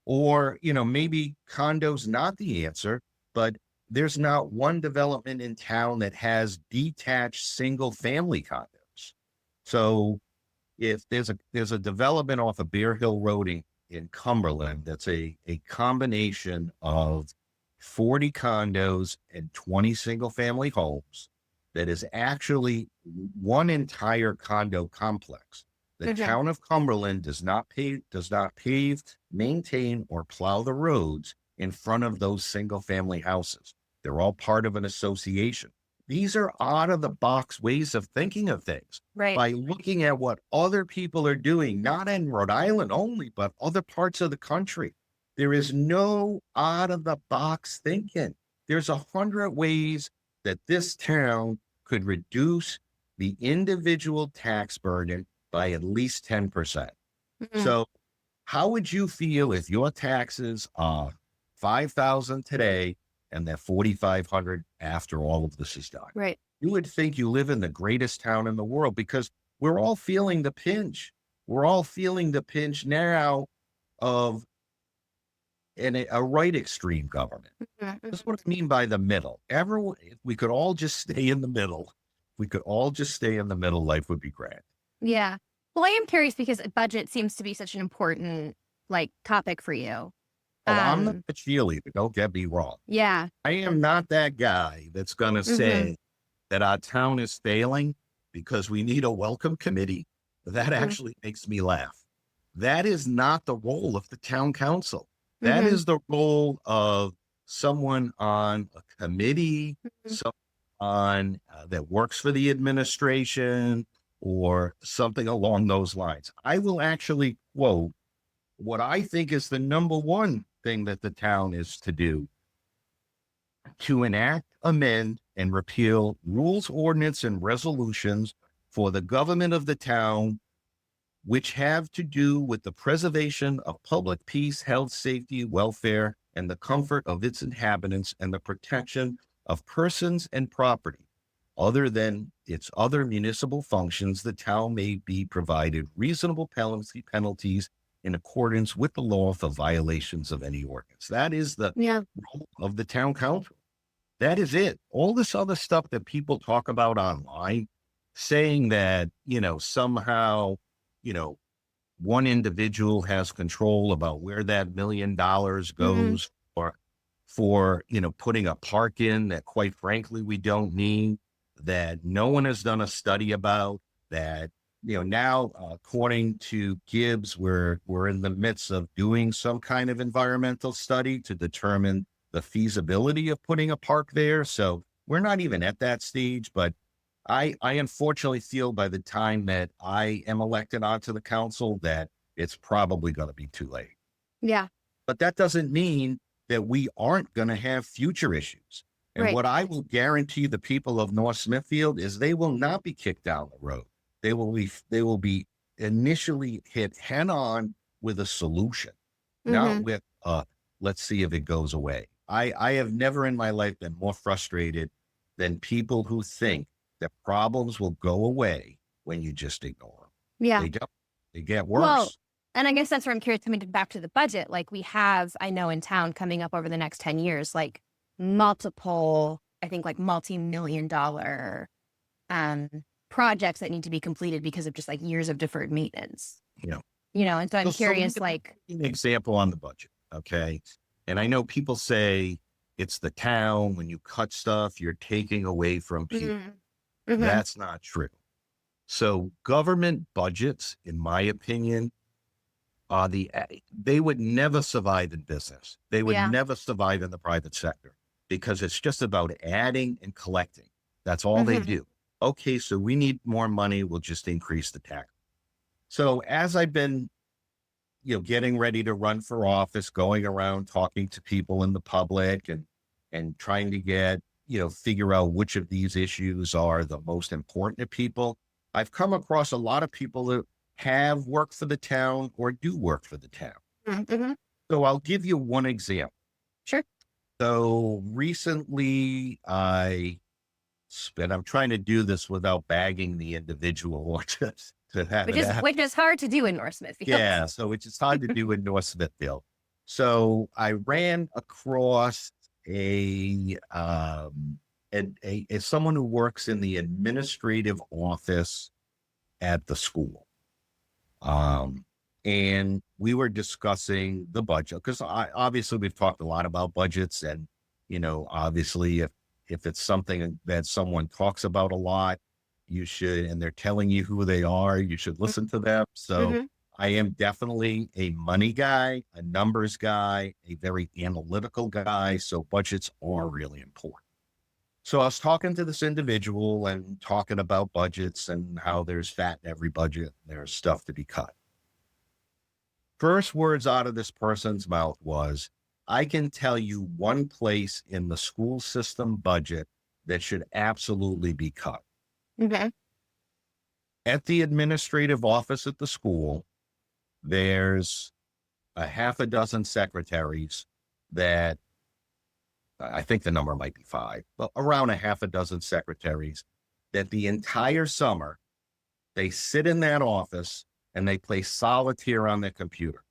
Or, maybe condos not the answer, but there's not one development in town that has detached single family condos. So if there's a development off of Bear Hill Road in Cumberland, that's a combination of 40 condos and 20 single family homes, that is actually one entire condo complex. The town of Cumberland does not pave, maintain, or plow the roads in front of those single family houses. They're all part of an association. These are out of the box ways of thinking of things. Right. By looking at what other people are doing, not in Rhode Island only, but other parts of the country. There is no out of the box thinking. There's 100 ways that this town could reduce the individual tax burden by at least 10%. So how would you feel if your taxes are $5,000 today and they're $4,500 after all of this is done? Right. You would think you live in the greatest town in the world, because we're all feeling the pinch. We're all feeling the pinch now of a right extreme government. That's what I mean by the middle. Everyone, if we could all just stay in the middle, life would be great. Yeah. Well, I am curious because budget seems to be such an important topic for you. Oh, I'm not a cheerleader, don't get me wrong. Yeah. I am not that guy that's going to say that our town is failing because we need a welcome committee. That actually makes me laugh. That is not the role of the town council. That is the role of someone on a committee, someone that works for the administration, or something along those lines. I will actually quote what I think is the number one thing that the town is to do: to enact, amend, and repeal rules, ordinance, and resolutions for the government of the town, which have to do with the preservation of public peace, health, safety, welfare, and the comfort of its inhabitants, and the protection of persons and property. Other than its other municipal functions, the town may be provided reasonable penalties in accordance with the law for violations of any ordinance. That is the role of the town council. That is it. All this other stuff that people talk about online, saying that, somehow, one individual has control about where that $1 million goes, for, putting a park in that, quite frankly, we don't need, that no one has done a study about, that, now, according to Gibbs, we're in the midst of doing some kind of environmental study to determine the feasibility of putting a park there. So we're not even at that stage, but I unfortunately feel by the time that I am elected onto the council that it's probably going to be too late. Yeah. But that doesn't mean that we aren't going to have future issues. And what I will guarantee the people of North Smithfield is they will not be kicked down the road. They will be initially hit head on with a solution, not with let's see if it goes away. I have never in my life been more frustrated than people who think that problems will go away when you just ignore them. Yeah. They don't. They get worse. Well, and I guess that's where I'm curious, coming back to the budget. We have, I know in town coming up over the next 10 years, multiple, I think multi-million-dollar projects that need to be completed because of just years of deferred maintenance. And so I'm curious, an example on the budget. Okay. And I know people say it's the town. When you cut stuff, you're taking away from people. That's not true. So government budgets, in my opinion, they would never survive in business. They would never survive in the private sector, because it's just about adding and collecting. That's all they do. Okay, so we need more money. We'll just increase the tax. So as I've been, getting ready to run for office, going around talking to people in the public and trying to get, figure out which of these issues are the most important to people, I've come across a lot of people that have worked for the town or do work for the town. So I'll give you one example. Sure. So recently I'm trying to do this without bagging the individual or to have which it is happen. which is hard to do in North Smithfield. Yeah, so it's just hard to do in North Smithfield. So I ran across a someone who works in the administrative office at the school. Um, and we were discussing the budget because obviously we've talked a lot about budgets, and obviously if it's something that someone talks about a lot, you should, and they're telling you who they are, you should listen to them. So Mm-hmm. I am definitely a money guy, a numbers guy, a very analytical guy. So budgets are really important. So I was talking to this individual and talking about budgets and how there's fat in every budget. There's stuff to be cut. First words out of this person's mouth was, I can tell you one place in the school system budget that should absolutely be cut. Okay. At the administrative office at the school, there's a half a dozen secretaries that I think the number might be 5, but around a half a dozen secretaries that the entire summer they sit in that office and they play solitaire on their computer.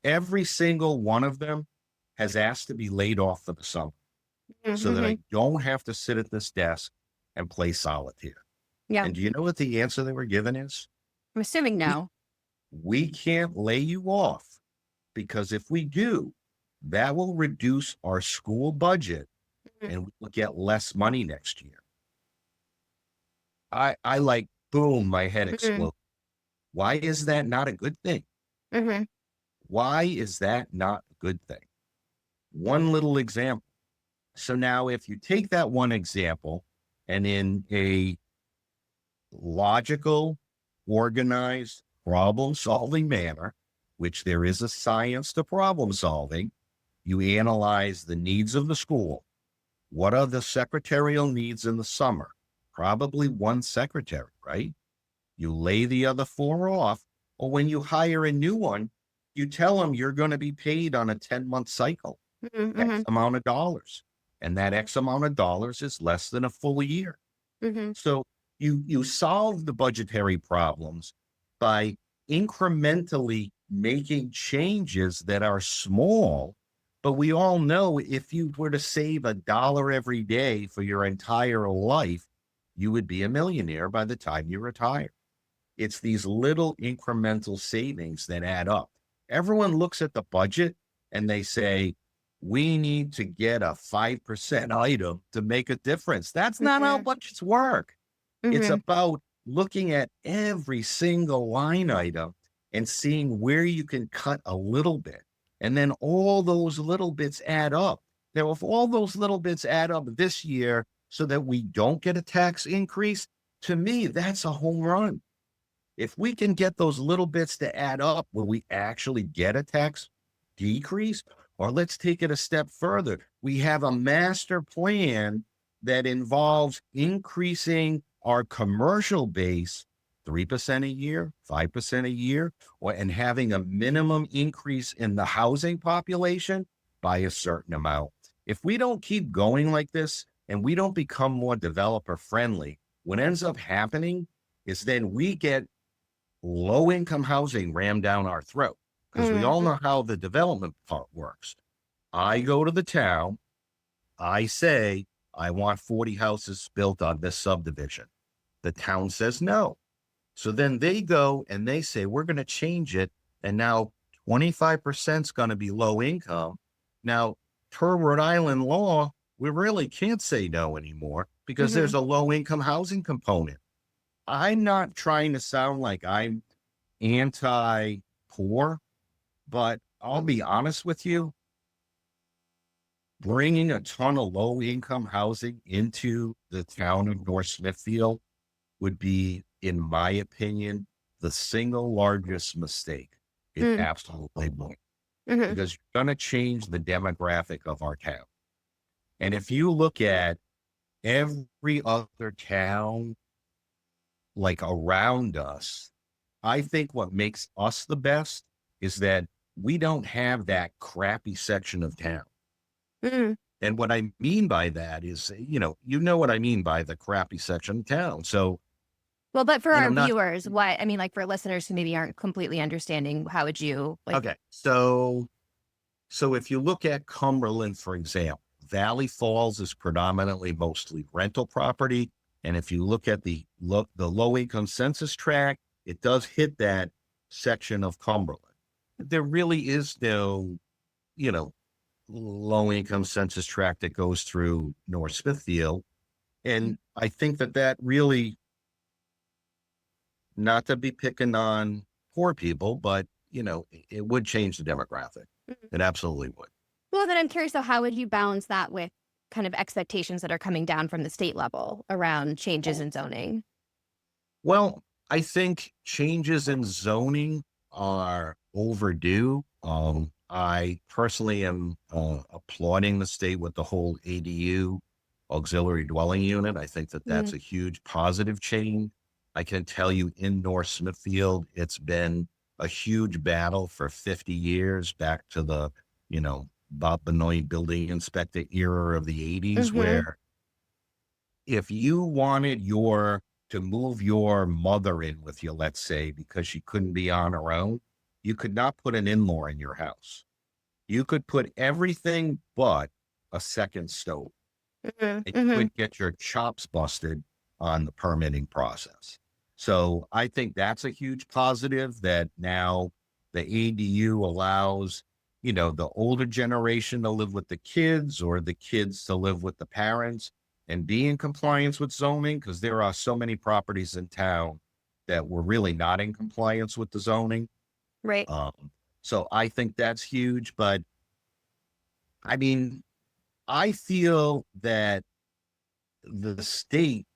Every single one of them has asked to be laid off for the summer so that Mm-hmm. I don't have to sit at this desk and play solitaire. Yeah. And do you know what the answer they were given is? I'm assuming We, no. we can't lay you off because if we do, that will reduce our school budget and we will get less money next year. I like, boom, my head Mm-hmm. exploded. Why is that not a good thing? Mm-hmm. Why is that not a good thing? One little example. So now if you take that one example and in a logical, organized, problem solving manner, which there is a science to problem solving, you analyze the needs of the school. What are the secretarial needs in the summer? Probably one secretary, right? You lay the other 4 off, or when you hire a new one, you tell them you're going to be paid on a 10-month cycle, X Mm-hmm. amount of dollars. And that X amount of dollars is less than a full year. Mm-hmm. So you solve the budgetary problems by incrementally making changes that are small. But we all know if you were to save $1 every day for your entire life, you would be a millionaire by the time you retire. It's these little incremental savings that add up. Everyone looks at the budget and they say, we need to get a 5% item to make a difference. That's not how budgets work. It's Mm-hmm. about looking at every single line item and seeing where you can cut a little bit. And then all those little bits add up. Now, if all those little bits add up this year so that we don't get a tax increase, to me, that's a home run. If we can get those little bits to add up where we actually get a tax decrease, or let's take it a step further, we have a master plan that involves increasing our commercial base 3% a year, 5% a year, and having a minimum increase in the housing population by a certain amount. If we don't keep going like this and we don't become more developer friendly, what ends up happening is then we get low income housing rammed down our throat because we all know how the development part works. I go to the town, I say, I want 40 houses built on this subdivision. The town says no. So then they go and they say, we're going to change it. And now 25% is going to be low income. Now, per Rhode Island law, we really can't say no anymore because Mm-hmm. there's a low income housing component. I'm not trying to sound like I'm anti poor, but I'll be honest with you, bringing a ton of low income housing into the town of North Smithfield would be, in my opinion, the single largest mistake. It Mm-hmm. absolutely would, Mm-hmm. because you're going to change the demographic of our town. And if you look at every other town like around us, I think what makes us the best is that we don't have that crappy section of town. Mm. And what I mean by that is, you know what I mean by the crappy section of town. So, Well, but for and our I'm not, viewers, what I mean, like for listeners who maybe aren't completely understanding, how would you like? okay. So if you look at Cumberland, for example, Valley Falls is predominantly mostly rental property. And if you look at the low income census tract, it does hit that section of Cumberland. There really is no, low income census tract that goes through North Smithfield. And I think that really, not to be picking on poor people, but it would change the demographic. Mhm. It absolutely would. Well, then I'm curious, though, how would you balance that with kind of expectations that are coming down from the state level around changes in zoning? Well, I think changes in zoning are overdue. I personally am applauding the state with the whole ADU, auxiliary dwelling unit. I think that that's Mm. a huge positive change. I can tell you in North Smithfield, it's been a huge battle for 50 years, back to the, Bob Benoit building inspector era of the 80s, Mm-hmm. where if you wanted to move your mother in with you, let's say, because she couldn't be on her own, you could not put an in-law in your house. You could put everything but a second stove, Mm-hmm. and you Mm-hmm. would get your chops busted on the permitting process. So I think that's a huge positive, that now the ADU allows, the older generation to live with the kids, or the kids to live with the parents and be in compliance with zoning, because there are so many properties in town that were really not in compliance with the zoning. Right. So I think that's huge. But I mean, I feel that the state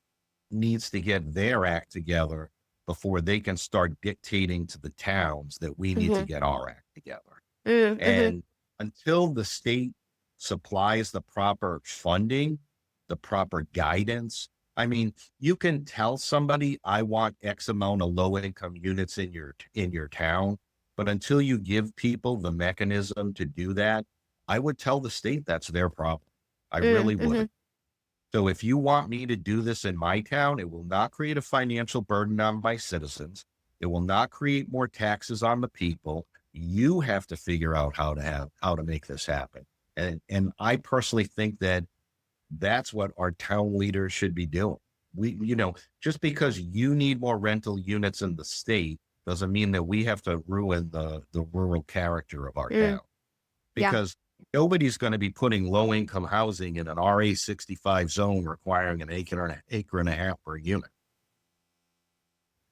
needs to get their act together before they can start dictating to the towns that we need to Mm-hmm. get our act together. Mm-hmm. And until the state supplies the proper funding, the proper guidance, I mean, you can tell somebody, I want X amount of low income units in your town, but until you give people the mechanism to do that, I would tell the state that's their problem. I really Mm-hmm. would. So if you want me to do this in my town, it will not create a financial burden on my citizens. It will not create more taxes on the people. You have to figure out how to make this happen. And I personally think that that's what our town leaders should be doing. Just because you need more rental units in the state doesn't mean that we have to ruin the rural character of our Mm. town, Yeah. because nobody's going to be putting low income housing in an RA 65 zone requiring an acre and a half per unit.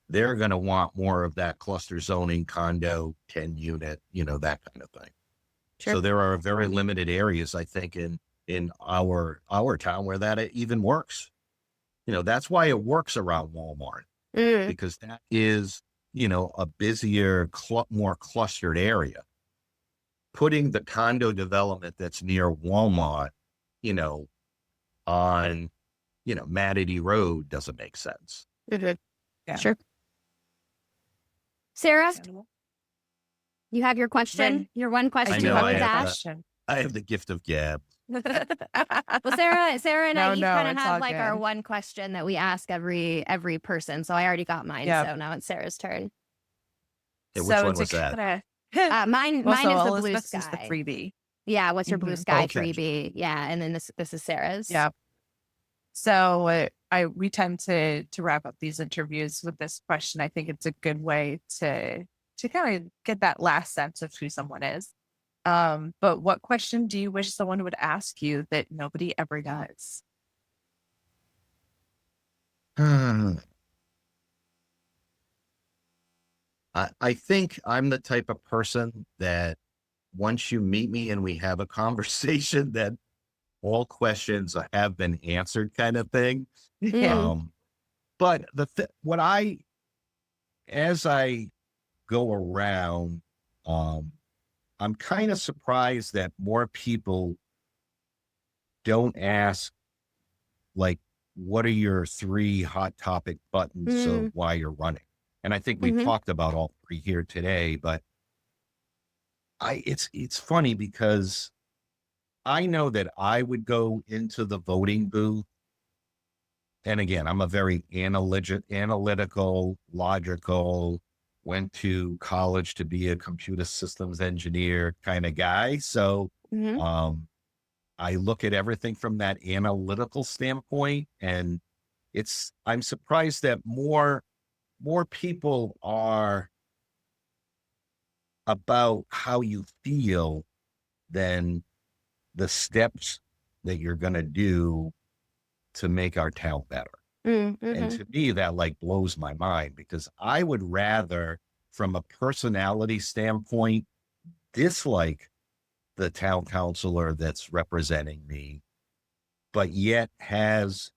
They're going to want more of that cluster zoning, condo, 10 unit, that kind of thing. Sure. So there are very limited areas, I think, in our town where that even works. That's why it works around Walmart, Mm. because that is, a busier, more clustered area. Putting the condo development that's near Walmart, on, Matity Road doesn't make sense. Mm-hmm. Yeah. Sure. Sarah, Yeah. you have your question, Ren- your one I question do you have always a ask. question. I have the gift of gab. Well, Sarah and I each kind of it's have all like our good. one question that we ask every person. So I already got mine. Yep. So now it's Sarah's turn. Yeah, which one was that? Mine Well, so is the blue Elizabeth's sky. is the freebie. Yeah. What's your blue Mhm. sky Okay. freebie? Yeah. And then this is Sarah's. Yeah. So we tend to wrap up these interviews with this question. I think it's a good way to kind of get that last sense of who someone is. But what question do you wish someone would ask you that nobody ever does? I think I'm the type of person that once you meet me and we have a conversation, that all questions have been answered, kind of thing. Mm. But as I go around, I'm kind of surprised that more people don't ask, like, what are your 3 hot topic buttons of why you're running? And I think we've Mhm. talked about all 3 here today, but It's funny because I know that I would go into the voting booth. And again, I'm a very analytical, logical, went to college to be a computer systems engineer kind of guy. So Hmm. um, I look at everything from that analytical standpoint, and I'm surprised that more people are about how you feel than the steps that you're going to do to make our town better. And Mm-hmm. to me, that like blows my mind because I would rather, from a personality standpoint, dislike the town councilor that's representing me, but yet has,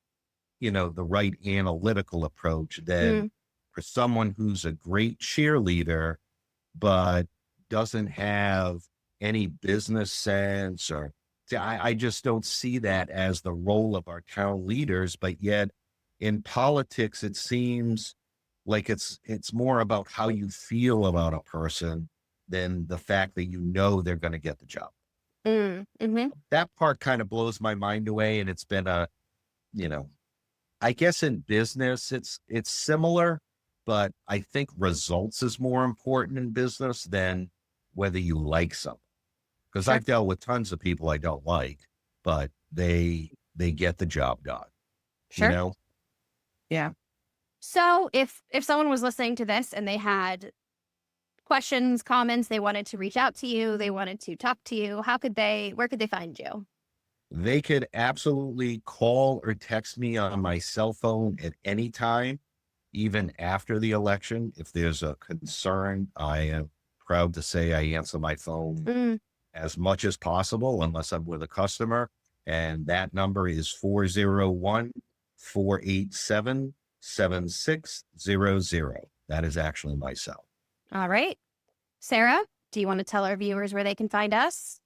the right analytical approach than Mm. for someone who's a great cheerleader, but doesn't have any business sense or see, I just don't see that as the role of our town leaders. But yet in politics, it seems like it's more about how you feel about a person than the fact that they're going to get the job. Mm-hmm. That part kind of blows my mind away. And it's been you know, I guess in business it's similar, but I think results is more important in business than whether you like something. Because Sure. I've dealt with tons of people I don't like, but they get the job done, you Sure. know? Yeah. So if someone was listening to this and they had questions, comments, they wanted to reach out to you, they wanted to talk to you, where could they find you? They could absolutely call or text me on my cell phone at any time, even after the election. If there's a concern, I am proud to say I answer my phone Mm. as much as possible, unless I'm with a customer. And that number is 401-487-7600. That is actually my cell. All right. Sarah, do you want to tell our viewers where they can find us?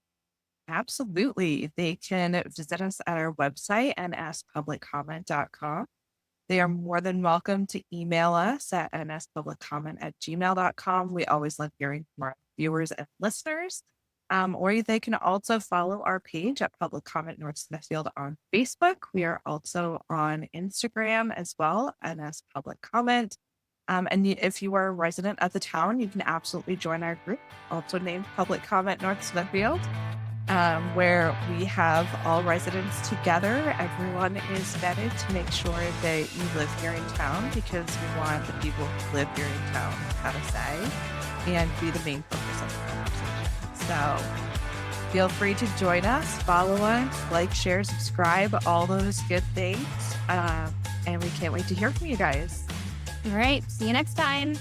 Absolutely. They can visit us at our website, nspubliccomment.com. They are more than welcome to email us at nspubliccomment@gmail.com. We always love hearing from our viewers and listeners. Or they can also follow our page at Public Comment North Smithfield on Facebook. We are also on Instagram as well, NS Public Comment. If you are a resident of the town, you can absolutely join our group, also named Public Comment North Smithfield, where we have all residents together. Everyone is vetted to make sure that you live here in town because we want the people who live here in town to have a say and be the main focus of the conversation. So feel free to join us, follow us, like, share, subscribe, all those good things. And we can't wait to hear from you guys. All right. See you next time.